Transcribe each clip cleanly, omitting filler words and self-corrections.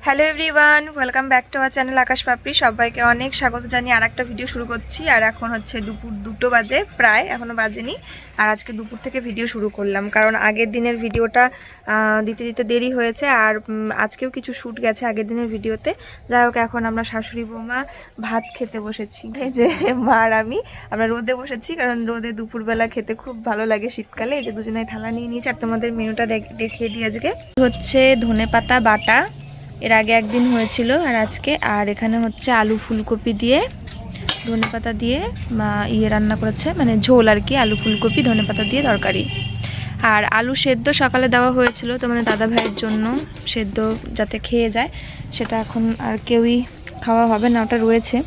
Hello everyone, welcome back to our channel Akash Papri. সবাইকে অনেক স্বাগত জানিয়ে আর একটা ভিডিও শুরু করছি। আর এখন হচ্ছে দুপুর 2টো বাজে, প্রায় এখনও বাজেনি। আর আজকে দুপুর থেকে ভিডিও শুরু করলাম, কারণ আগের দিনের ভিডিওটা দিতে দিতে দেরি হয়েছে। আর আজকেও কিছু শ্যুট গেছে আগের দিনের ভিডিওতে। যাই হোক, এখন আমরা শাশুড়ি বৌমা ভাত খেতে বসেছি। এই যে মা আর আমরা রোদে বসেছি, কারণ রোদে দুপুরবেলা খেতে খুব ভালো লাগে শীতকালে। এই যে দুজনে থালা নিয়ে নিয়েছি। আর তোমাদের মেনুটা দেখিয়ে দিই। আজকে হচ্ছে ধনেপাতা বাটা, এর আগে একদিন হয়েছিল আর আজকে। আর এখানে হচ্ছে আলু ফুলকপি দিয়ে ধনেপাতা দিয়ে রান্না করেছে, মানে ঝোল আর কি, আলু ফুলকপি ধনেপাতা দিয়ে তরকারি। আর আলু সেদ্ধ সকালে দেওয়া হয়েছিল তোমাদের দাদা ভাইয়ের জন্য, সেদ্ধ যাতে খেয়ে যায়। সেটা এখন আর কেউই খাওয়া হবে না, ওটা রয়েছে।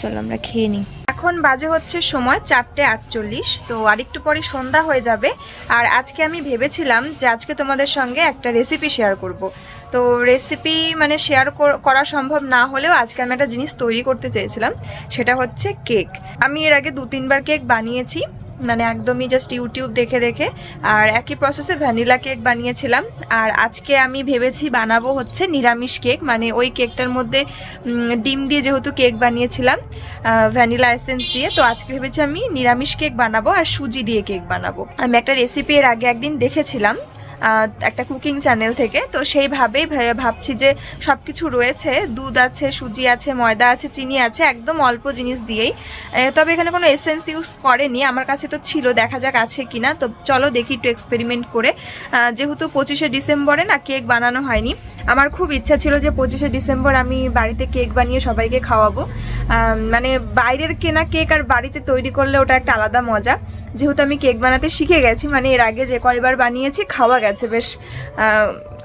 চলো আমরা খেয়ে নিই। এখন বাজে হচ্ছে সময় 4:48। তো আরেকটু পরে সন্ধ্যা হয়ে যাবে। আর আজকে আমি ভেবেছিলাম যে আজকে তোমাদের সঙ্গে একটা রেসিপি শেয়ার করব। তো রেসিপি মানে শেয়ার করা সম্ভব না হলেও আজকে আমি একটা জিনিস তৈরি করতে চেয়েছিলাম, সেটা হচ্ছে কেক। আমি এর আগে 2-3বার কেক বানিয়েছি, মানে একদমই জাস্ট ইউটিউব দেখে দেখে। আর একই প্রসেসে ভ্যানিলা কেক বানিয়েছিলাম। আর আজকে আমি ভেবেছি বানাবো হচ্ছে নিরামিষ কেক, মানে ওই কেকটার মধ্যে ডিম দিয়ে যেহেতু কেক বানিয়েছিলাম ভ্যানিলা এসেন্স দিয়ে, তো আজকে ভেবেছি আমি নিরামিষ কেক বানাবো আর সুজি দিয়ে কেক বানাবো। আমি একটা রেসিপি এর আগে একদিন দেখেছিলাম একটা কুকিং চ্যানেল থেকে, তো সেইভাবেই ভাবছি যে সব কিছু রয়েছে, দুধ আছে, সুজি আছে, ময়দা আছে, চিনি আছে, একদম অল্প জিনিস দিয়েই। তবে এখানে কোনো এসেন্স ইউজ করেনি, আমার কাছে তো ছিল, দেখা যাক আছে কিনা। তো চলো দেখি একটু এক্সপেরিমেন্ট করে। যেহেতু 25শে ডিসেম্বরে না কেক বানানো হয়নি, আমার খুব ইচ্ছা ছিল যে 25শে ডিসেম্বর আমি বাড়িতে কেক বানিয়ে সবাইকে খাওয়াবো। মানে বাইরের কেনা কেক আর বাড়িতে তৈরি করলে ওটা একটা আলাদা মজা। যেহেতু আমি কেক বানাতে শিখে গেছি, মানে এর আগে যে কয়বার বানিয়েছি খাওয়া গেছে বেশ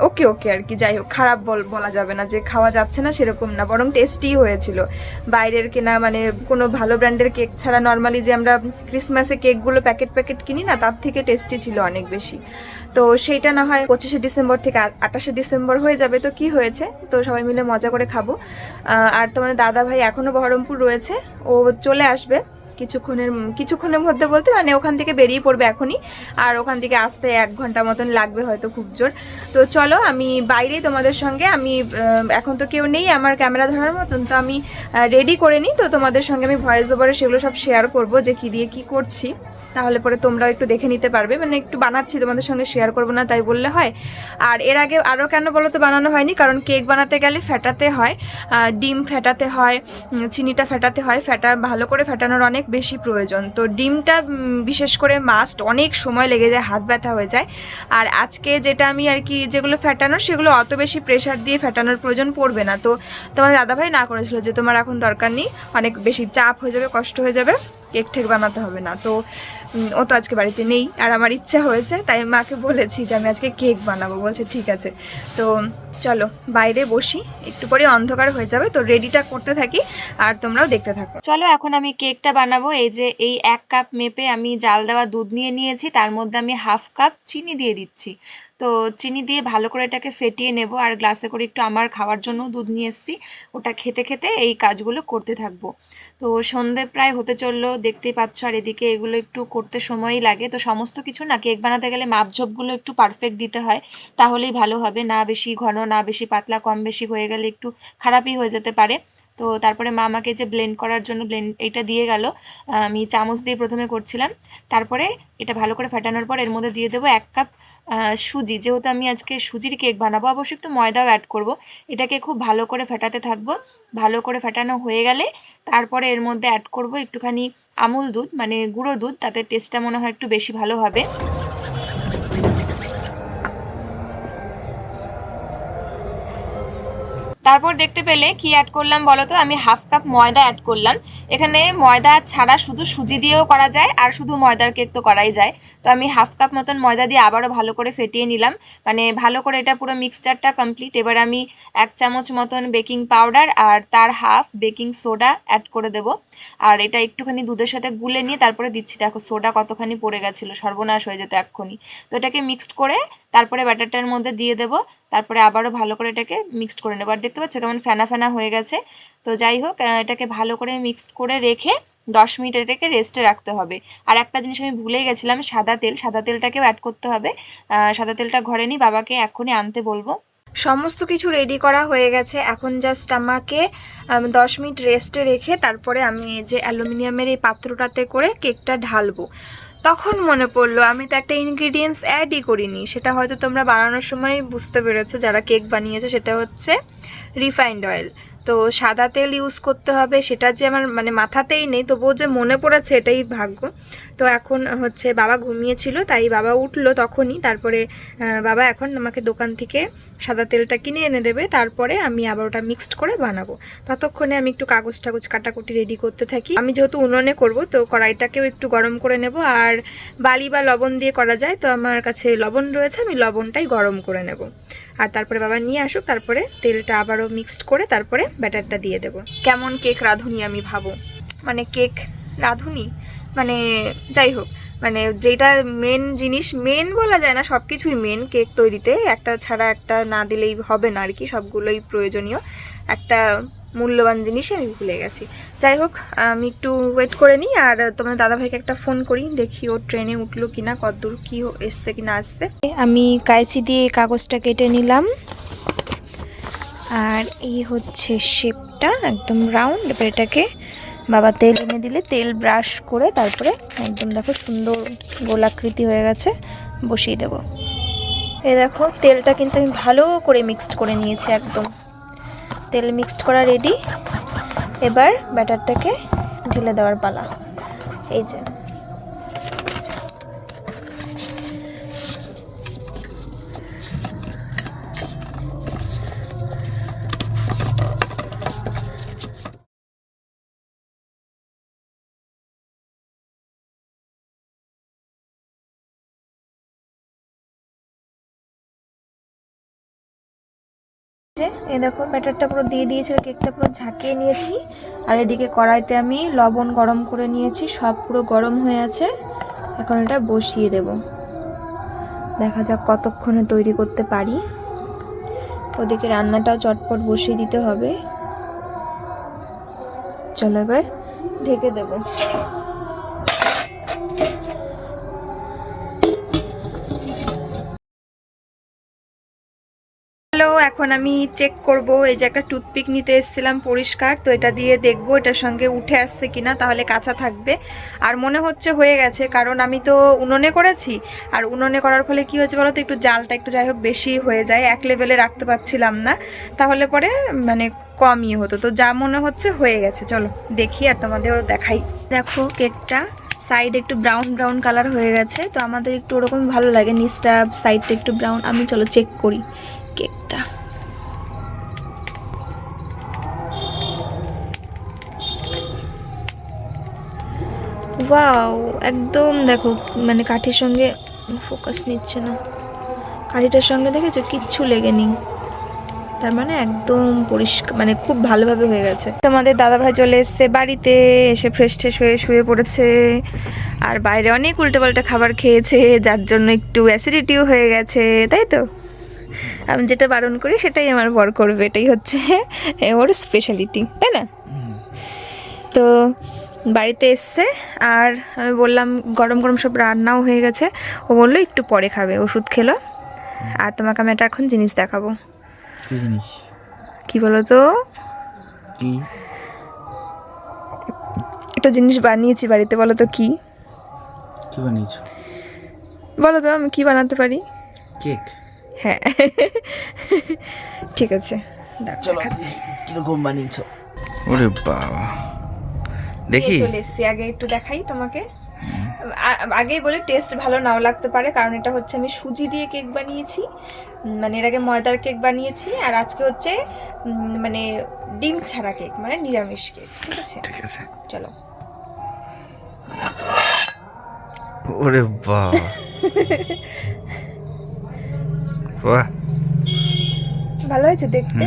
ওকে ওকে আর কি। যাই হোক, খারাপ বলা যাবে না, যে খাওয়া যাচ্ছে না সেরকম না, বরং টেস্টি হয়েছিল। বাইরের কেনা মানে কোনো ভালো ব্র্যান্ডের কেক ছাড়া নর্মালি যে আমরা ক্রিসমাসে কেকগুলো প্যাকেট প্যাকেট কিনি না, তার থেকে টেস্টি ছিল অনেক বেশি। তো সেইটা না হয় 25শে ডিসেম্বর থেকে 28শে ডিসেম্বর হয়ে যাবে, তো কি হয়েছে, তো সবাই মিলে মজা করে খাবো। আর তোমাদের দাদা ভাই এখনও বহরমপুর রয়েছে, ও চলে আসবে কিছুক্ষণের মধ্যে, বলতে মানে ওখান থেকে বেরিয়ে পড়বে এখনই। আর ওখান থেকে আসতে 1 ঘন্টা মতন লাগবে হয়তো খুব জোর। তো চলো আমি বাইরেই তোমাদের সঙ্গে, আমি এখন তো কেউ নেই আমার ক্যামেরা ধরার মতন, তো আমি রেডি করে নিই। তো তোমাদের সঙ্গে আমি ভয়েস ওভারে সেগুলো সব শেয়ার করব, যে কী দিয়ে কী করছি। তাহলে পরে তোমরাও একটু দেখে নিতে পারবে, মানে একটু বানাচ্ছি, তোমাদের সঙ্গে শেয়ার করবো না তাই বললে হয়। আর এর আগে আরও কেন বলো তো বানানো হয়নি, কারণ কেক বানাতে গেলে ফেটাতে হয়, ডিম ফেটাতে হয়, চিনিটা ফেটাতে হয়, ভালো করে ফেটানোর অনেক বেশি প্রয়োজন। তো ডিমটা বিশেষ করে মাস্ট, অনেক সময় লেগে যায়, হাত ব্যথা হয়ে যায়। আর আজকে যেটা আমি আর কি যেগুলো ফেটানোর, সেগুলো অত বেশি প্রেশার দিয়ে ফেটানোর প্রয়োজন পড়বে না। তো তোমার দাদাভাই না করেছিল যে তোমার এখন দরকার নেই, অনেক বেশি চাপ হয়ে যাবে, কষ্ট হয়ে যাবে, কেক ঠেক বানাতে হবে না। তো ও তো আজকে বাড়িতে নেই, আর আমার ইচ্ছা হয়েছে, তাই মাকে বলেছি যে আমি আজকে কেক বানাবো। বলছে ঠিক আছে। তো চলো বাইরে বসি, একটু পরে অন্ধকার হয়ে যাবে, তো রেডিটা করতে থাকি আর তোমরাও দেখতে থাকো। চলো এখন আমি কেকটা বানাবো। এই যে এই 1 কাপ মেপে আমি জাল দেওয়া দুধ নিয়ে নিয়েছি, তার মধ্যে আমি 1/2 কাপ চিনি দিয়ে দিচ্ছি। তো চিনি দিয়ে ভালো করে এটাকে ফেটিয়ে নেব। আর গ্লাসে করে একটু আমার খাওয়ার জন্য দুধ নিয়ে এসেছি, ওটা খেতে খেতে এই কাজগুলো করতে থাকবো। তো সন্ধে প্রায় হতে চললো, দেখতেই পাচ্ছ। আর এদিকে এগুলো একটু করতে সময়ই লাগে। তো সমস্ত কিছু না কেক বানাতে গেলে মাপঝোপগুলো একটু পারফেক্ট দিতে হয়, তাহলেই ভালো হবে। না বেশি ঘন না বেশি পাতলা, কম বেশি হয়ে গেলে একটু খারাপই হয়ে যেতে পারে। তো তারপরে মা আমাকে যে ব্লেন্ড করার জন্য এইটা দিয়ে গেল, আমি চামচ দিয়ে প্রথমে করছিলাম। তারপরে এটা ভালো করে ফেটানোর পর এর মধ্যে দিয়ে দেবো 1 কাপ সুজি। যেহেতু আমি আজকে সুজির কেক বানাবো, অবশ্যই একটু ময়দাও অ্যাড করব। এটাকে খুব ভালো করে ফেটাতে থাকবো। ভালো করে ফেটানো হয়ে গেলে তারপরে এর মধ্যে অ্যাড করব একটুখানি আমুল দুধ, মানে গুঁড়ো দুধ, তাতে টেস্টটা মনে হয় একটু বেশি ভালো হবে। তারপর দেখতে পেলে কি অ্যাড করলাম বলো তো, আমি 1/2 কাপ ময়দা অ্যাড করলাম। এখানে ময়দা ছাড়া শুধু সুজি দিয়েও করা যায়, আর শুধু ময়দার কেক তো করাই যায়। তো আমি 1/2 কাপ মতন ময়দা দিয়ে আবারও ভালো করে ফেটিয়ে নিলাম, মানে ভালো করে এটা পুরো মিক্সচারটা কমপ্লিট। এবার আমি 1 চামচ মতন বেকিং পাউডার আর তার হাফ বেকিং সোডা অ্যাড করে দেব। আর এটা একটুখানি দুধের সাথে গুলে নিয়ে তারপরে দিচ্ছি। দেখো সোডা কতখানি পড়ে গেছিলো, সর্বনাশ হয়ে যেত এক্ষুনি। তো এটাকে মিক্সড করে তারপরে ব্যাটারটার মধ্যে দিয়ে দেবো। তারপরে আবারও ভালো করে এটাকে মিক্সড করে নেব। আর দেখতে পাচ্ছ কেমন ফেনা ফেনা হয়ে গেছে। তো যাই হোক, এটাকে ভালো করে মিক্সড করে রেখে 10 মিনিট এটাকে রেস্টে রাখতে হবে। আর একটা জিনিস আমি ভুলেই গেছিলাম, সাদা তেলটাকেও অ্যাড করতে হবে। সাদা তেলটা ঘরে নিই, বাবাকে এক্ষুনি আনতে বলবো। সমস্ত কিছু রেডি করা হয়ে গেছে, এখন জাস্ট আমাকে 10 মিনিট রেস্টে রেখে তারপরে আমি এই যে অ্যালুমিনিয়ামের এই পাত্রটাতে করে কেকটা ঢালবো। তখন মনে পড়লো আমি তো একটা ইনগ্রিডিয়েন্টস অ্যাডই করিনি, সেটা হয়তো তোমরা বানানোর সময় বুঝতে পেরেছো যারা কেক বানিয়েছে, সেটা হচ্ছে রিফাইন্ড অয়েল। তো সাদা তেল ইউজ করতে হবে, সেটা যে আমার মানে মাথাতেই নেই, তবুও যে মনে পড়েছে এটাই ভাগ্য। তো এখন হচ্ছে বাবা ঘুমিয়েছিল, তাই বাবা উঠলো তখনই, তারপরে বাবা এখন আমাকে দোকান থেকে সাদা তেলটা কিনে এনে দেবে, তারপরে আমি আবার ওটা মিক্সড করে বানাবো। ততক্ষণে আমি একটু কাগজ টাগজ কাটাকুটি রেডি করতে থাকি। আমি যেহেতু উনুনে করব, তো কড়াইটাকেও একটু গরম করে নেব, আর বালি বা লবণ দিয়ে করা যায়, তো আমার কাছে লবণ রয়েছে, আমি লবণটাই গরম করে নেব। আর তারপরে বাবা নিয়ে আসুক, তারপরে তেলটা আবারও মিক্সড করে তারপরে ব্যাটারটা দিয়ে দেব। কেমন কেক রাঁধুনি আমি ভাবো, মানে কেক রাঁধুনি মানে যাই হোক, মানে যেটা মেন জিনিস, মেন বলা যায় না, সব কিছুই মেন কেক তৈরিতে, একটা ছাড়া একটা না দিলেই হবে না আর কি, সবগুলোই প্রয়োজনীয়। একটা মূল্যবান জিনিস আমি ভুলে গেছি। যাই হোক, আমি একটু ওয়েট করে নিই, আর তোমার দাদাভাইকে একটা ফোন করি, দেখি ও ট্রেনে উঠলো কিনা, কতদূর কি এসছে কি না আসতে। আমি কাঁচি দিয়ে কাগজটা কেটে নিলাম, আর এই হচ্ছে শেপটা একদম রাউন্ড। এবার এটাকে বাবা তেল এনে দিলে তেল ব্রাশ করে তারপরে একদম দেখো সুন্দর গোলাকৃতি হয়ে গেছে, বসিয়ে দেব। এই দেখো তেলটা কিন্তু আমি ভালো করে মিক্সড করে নিয়েছি, একদম তেল মিক্সড করা রেডি। এবার ব্যাটারটাকে ঢেলে দেওয়ার পালা। এই যে এই দেখো ব্যাটারটা পুরো দিয়ে দিয়েছি, কেকটা পুরো ঝাঁকিয়ে নিয়েছি, আর এদিকে কড়াইতে আমি লবণ গরম করে নিয়েছি, সব পুরো গরম হয়ে আছে। এখন এটা বসিয়ে দেব, দেখা যাক কতক্ষণে তৈরি করতে পারি। ওদিকে রান্নাটাও চটপট বসিয়ে দিতে হবে। চলো এবার ঢেকে দেবো। হ্যালো, এখন আমি চেক করব, এই যে একটা টুথপিক নিতে এসেছিলাম পরিষ্কার, তো এটা দিয়ে দেখবো এটার সঙ্গে উঠে আসছে কিনা, তাহলে কাঁচা থাকবে। আর মনে হচ্ছে হয়ে গেছে, কারণ আমি তো উনুনে করেছি, আর উনুনে করার ফলে কি হয়েছে বলো তো, একটু জালটা একটু যাই হোক বেশি হয়ে যায়, এক লেভেলে রাখতে পারছিলাম না, তাহলে পরে মানে কমই হতো। তো যা মনে হচ্ছে হয়ে গেছে, চলো দেখি আর তোমাদেরও দেখাই। দেখো কেকটা সাইড একটু ব্রাউন ব্রাউন কালার হয়ে গেছে, তো আমাদের একটু ওরকম ভালো লাগে, নিচটা সাইডটা একটু ব্রাউন। আমি চলো চেক করি কেকটা। ওয়াও, একদম দেখো মানে কাঠির সঙ্গে ফোকাস নিচ্ছে না, কাঠিটার সঙ্গে দেখেছো কিচ্ছু লেগেনি, তার মানে একদম পরিষ্কার, মানে খুব ভালোভাবে হয়ে গেছে। তোমাদের দাদাভাই চলে এসছে বাড়িতে, এসে ফ্রেশ ট্রেশ হয়ে শুয়ে পড়েছে, আর বাইরে অনেক উল্টোপাল্টা খাবার খেয়েছে, যার জন্য একটু অ্যাসিডিটিও হয়ে গেছে, তাই তো। আমি যেটা বারণ করি সেটাই আমার বর করবে, এটাই হচ্ছে ওর স্পেশালিটি, তাই না? তো বাড়িতে এসছে, আর আমি বললাম গরম গরম সব রান্নাও হয়ে গেছে, ও বললো একটু পরে খাবে, ওষুধ খেলো। আর তোমাকে আমি একটা এখন জিনিস দেখাবো। কি জিনিস? কি বলো তো? কি একটা জিনিস বানিয়েছি বাড়িতে, বলো তো কি? কি বানিয়েছো? বলো তো আমি কি বানাতে পারি? কেক। হ্যাঁ ঠিক আছে, দেখাচ্ছি কিরকম বানিয়েছো। ওরে বাবা, দেখি চলে এসছি, আগে একটু দেখাই তোমাকে। আগেই বলি টেস্ট ভালো নাও লাগতে পারে, কারণ এটা হচ্ছে আমি সুজি দিয়ে কেক বানিয়েছি, মানে এর আগে ময়দার কেক বানিয়েছি, আর আজকে হচ্ছে মানে ডিম ছাড়া কেক, মানে নিরামিষ কেক। ঠিক আছে, ঠিক আছে, চলো। ওরে বাবা বাহ, ভালো হয়েছে দেখতে।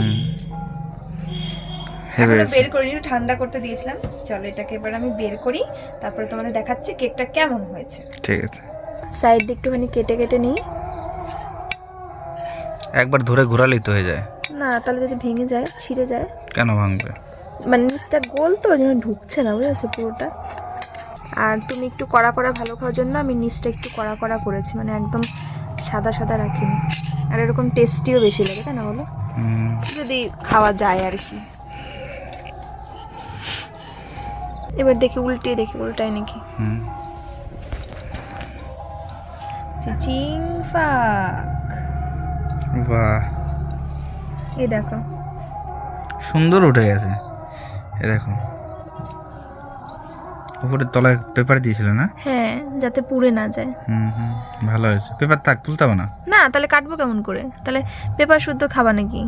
এবারে বের করি, একটু ঠান্ডা করতে দিয়েছিলাম। চলো এটাকে এবার আমি বের করি, তারপরে তোমাদের দেখাচ্ছি কেকটা কেমন হয়েছে। ঠিক আছে, সাইড দিয়ে একটুখানি কেটে কেটে নিই। একবার ধরে ঘোরালেই তো হয়ে যায়। না, তাহলে যদি ভেঙে যায়, ছিঁড়ে যায়। কেন ভাঙবে? মানে নিচটা গোল তো, ওই জন্য ঢুকছে না, বুঝেছো পুরোটা। আর তুমি একটু কড়া কড়া ভালো খাওয়ার জন্য আমি নিচটা একটু কড়া কড়া করেছি, মানে একদম সাদা সাদা রাখিনি। আর এরকম টেস্টিও বেশি লাগে, তাই না বলো? হুম, যদি খাওয়া যায় আর কি। এবার দেখি উল্টায় নাকি। হুম। চিচিং ফাক, বাহ, এই দেখো। সুন্দর উঠে গেছে। এ দেখো, উপরে তলায় পেপার দিয়েছিল না? হ্যাঁ, যাতে পুড়ে না যায়। হুম হুম, ভালো হয়েছে। পেপার থাক, তুলতে হবে না। না, তাহলে কাটবো কেমন করে? তাহলে পেপার শুদ্ধ খাবা নাকি?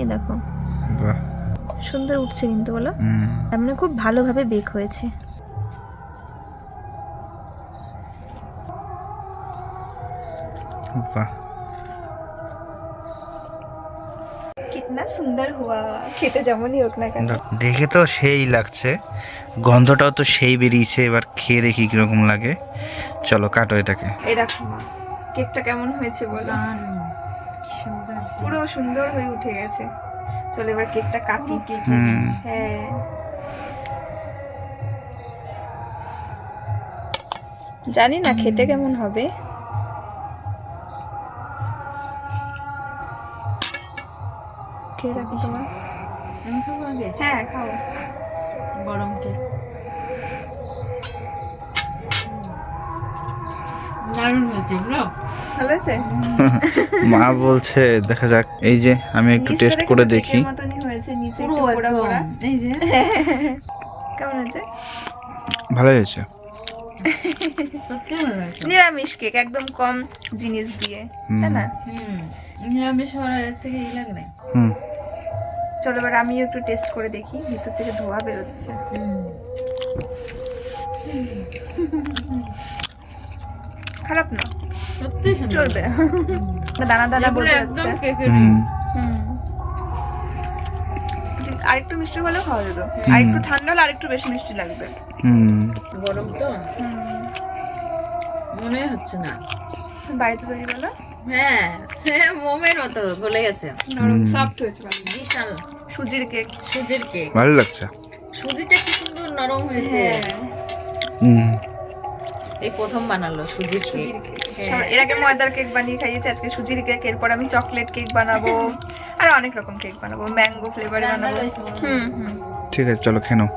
এই দেখো, বাহ, সুন্দর উঠছে কিন্তু বলো। হুম, তার মানে খুব ভালোভাবে বেক হয়েছে। বাহ। কিতনা সুন্দর হুয়া, খেতে যেমনই হোক না কেন। দেখে তো সেই লাগছে, গন্ধটাও তো সেই বেরিয়েছে। এবার খেয়ে দেখি কিরকম লাগে। চলো কাটো এটাকে। এই দেখো মা, কেকটা কেমন হয়েছে বলো। পুরো সুন্দর হয়ে উঠে গেছে। চলো এবার কেকটা কাটি। হুম, হ্যাঁ, জানি না খেতে কেমন হবে। খেয়ে দেখো তোমার। হ্যাঁ, খাও। গরম কেক দারুণ হয়েছে ব্রো। ভালো আছে? মা বলছে দেখা যাক। এই যে আমি একটু নিচটা টেস্ট দেখো করে তো দেখি। কেকের মতনই হয়েছে, নিচে পুরো একটু পোড়া একদম পোড়া। এই যে কেমন আছে? ভালো হয়েছে। সত্যি ভালো হয়েছে। নিরামিষ কেক, একদম কম জিনিস দিয়ে, তাই না? নিরামিষ হওয়ার এর থেকে ই লাগে না। হুম, চলো এবার আমিও একটু টেস্ট করে দেখি। ভিতর থেকে ধোয়া বেরোচ্ছে। খারাপ না, সত্যি সুন্দর। চলবে। দানা দানা যেগুলো বোঝা একদম যাচ্ছে। কেকের হুম, হুম। আরেকটু মিষ্টি হলেও খাওয়া যেত। আরেকটু ঠান্ডা হলে আরেকটু বেশি মিষ্টি লাগবে। হুম। গরম তো হুম। মনে হচ্ছে না। বাড়িতে তৈরি বলো, হ্যাঁ মোমের মতো গলে গেছে। নরম সফট হয়েছে ভালো। বিশাল সুজির কেক। সুজির কেক। ভালো লাগছে। সুজিটা কি সুন্দর নরম হয়েছে। হ্যাঁ, হুম, এই প্রথম বানালো সুজির কেক। সুজির কেক। এর আগে ময়দার কেক বানিয়ে খাইয়েছি, আজকে সুজির কেক। এরপর আমি চকলেট কেক বানাবো, আর অনেক রকম কেক বানাবো, ম্যাঙ্গো ফ্লেভারে রান্না বানাবো। রয়েছে মনে হয়। হুম। ঠিক আছে, চলো খেয়ে নাও।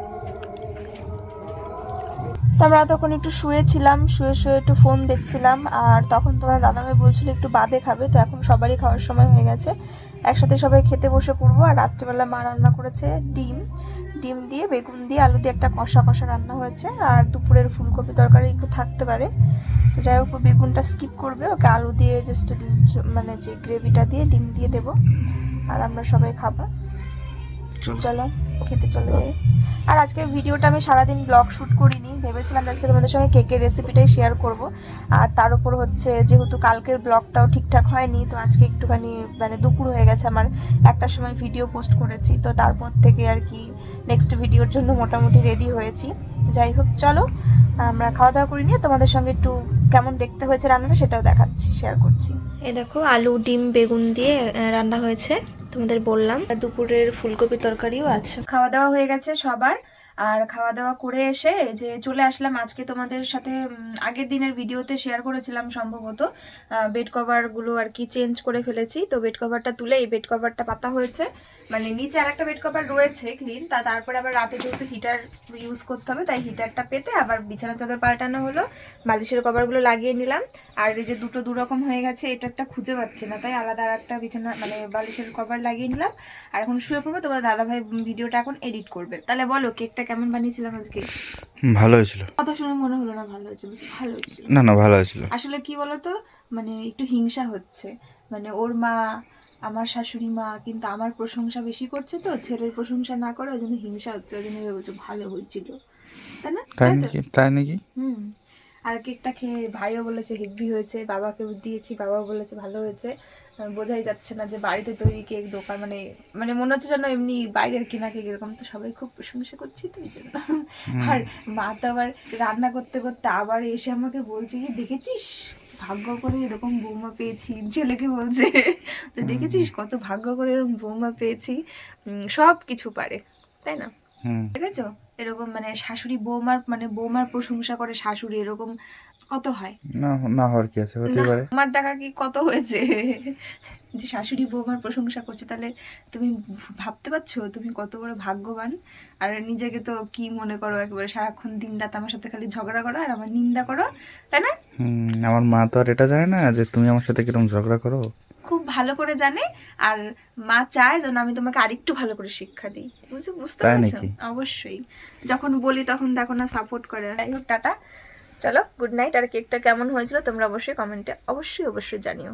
তো আমরা তখন একটু শুয়েছিলাম, শুয়ে একটু ফোন দেখছিলাম। আর তখন তোমার দাদাভাই বলছিল একটু বাদে খাবে। তো এখন সবারই খাওয়ার সময় হয়ে গেছে, একসাথে সবাই খেতে বসে পড়বো। আর রাত্রিবেলা মা রান্না করেছে ডিম ডিম দিয়ে বেগুন দিয়ে আলু দিয়ে একটা কষা কষা রান্না হয়েছে। আর দুপুরের ফুলকপি তরকারি একটু থাকতে পারে। তো যাই হোক, ও বেগুনটা স্কিপ করবে, ওকে আলু দিয়ে জাস্ট মানে যে গ্রেভিটা দিয়ে ডিম দিয়ে দেবো। আর আমরা সবাই খাবো। চলো খেতে চলে যাই। আর আজকের ভিডিওটা আমি সারাদিন ব্লগ শ্যুট করিনি, ভেবেছিলাম আজকে তোমাদের সঙ্গে কেকের রেসিপিটাই শেয়ার করব। আর তার উপর হচ্ছে যেহেতু কালকের ব্লগটাও ঠিকঠাক হয়নি, তো আজকে একটুখানি মানে দুপুর হয়ে গেছে আমার, একটার সময় ভিডিও পোস্ট করেছি। তো তারপর থেকে আর কি নেক্সট ভিডিওর জন্য মোটামুটি রেডি হয়েছি। যাই হোক, চলো আমরা খাওয়া দাওয়া করে নিয়ে তোমাদের সঙ্গে একটু কেমন দেখতে হয়েছে রান্নাটা সেটাও দেখাচ্ছি, শেয়ার করছি। এই দেখো, আলু ডিম বেগুন দিয়ে রান্না হয়েছে, তোমাদের বললাম। দুপুরের ফুলকপি তরকারিও আছে। খাওয়া দাওয়া হয়ে গেছে সবার। আর খাওয়া দাওয়া করে এসে যে চলে আসলাম আজকে তোমাদের সাথে আগের দিনের ভিডিওতে শেয়ার করেছিলাম সম্ভবত, বেড কভারগুলো আর কি চেঞ্জ করে ফেলেছি। তো বেড কভারটা তুলে এই বেড কভারটা পাতা হয়েছে। মানে নিচে আর একটা বেড কভার রয়েছে ক্লিন, তারপরে আবার রাতে যেহেতু হিটার ইউজ করতে হবে, তাই হিটারটা পেতে আবার বিছানা চাদর পাল্টানো হলো, বালিশের কভারগুলো লাগিয়ে নিলাম। আর এই যে দুটো দুরকম হয়ে গেছে, এটা একটা খুঁজে পাচ্ছি না, তাই আলাদা আর একটা বিছানা মানে বালিশের কভার লাগিয়ে নিলাম। আর এখন শুয়ে পড়বো। তোমার দাদাভাই ভিডিওটা এখন এডিট করবে। তাহলে বলো কেকটা কেমন বানিয়েছিলাম আজকে? ভালো হয়েছিল। কথা শুনে মনে হলো না ভালো হয়েছে, বুঝি ভালো হয়েছিল। না না, ভালো হয়েছিল। আসলে কি বলতো, মানে একটু হিংসা হচ্ছে। মানে ওর মা, আমার শাশুড়ি মা কিন্তু আমার প্রশংসা বেশি করছে, তো ছেলের প্রশংসা না করে ওই জন্য হিংসা হচ্ছে। ওই জন্য বলছে ভালো হয়েছিল, তাই না? তাই নাকি? তাই নাকি? হুম। আর কেকটা খেয়ে ভাইও বলেছে হেভি হয়েছে, বাবাকেও দিয়েছি, বাবাও বলেছে ভালো হয়েছে। বোঝাই যাচ্ছে না যে বাড়িতে তৈরি কেক দোকান, মানে মানে মনে হচ্ছে যেন এমনি বাইরের কেনা কেক এরকম। তো সবাই খুব প্রশংসা করছি, তো এই জন্য। আর মা তো আবার রান্না করতে করতে আবার এসে আমাকে বলছে কি, দেখেছিস ভাগ্য করে এরকম বৌমা পেয়েছি, ছেলেকে বলছে। তো দেখেছিস কত ভাগ্য করে এরকম বৌমা পেয়েছি, সব কিছু পারে, তাই না? হুম। দেখেছো এরকম মানে শাশুড়ি বৌমার মানে বৌমার প্রশংসা করে শাশুড়ি, এরকম কত হয় না, না হওয়ার কি আছে, হতেই না? পারে। আমার দেখা কি কত হয়েছে যে শাশুড়ি বৌমার প্রশংসা করছে, তাহলে তুমি ভাবতে পারছো তুমি কত বড় ভাগ্যবান। আর নিজেকে তো কি মনে করো, একেবারে সারাক্ষণ দিন রাত আমার সাথে খালি ঝগড়া করো আর আমার নিন্দা করো, তাই না? আমার মা তো আর এটা জানে না যে তুমি আমার সাথে কিরকম ঝগড়া করো। খুব ভালো করে জানে। আর মা চায় যেন আমি তোমাকে আরেকটু ভালো করে শিক্ষা দিই, বুঝতে তাই পারছো? নাকি? অবশ্যই, যখন বলি তখন দেখো না সাপোর্ট করে। যাই হোক, টাটা, চলো গুড নাইট। আর কেকটা কেমন হয়েছিল তোমরা অবশ্যই কমেন্টে অবশ্যই জানিও।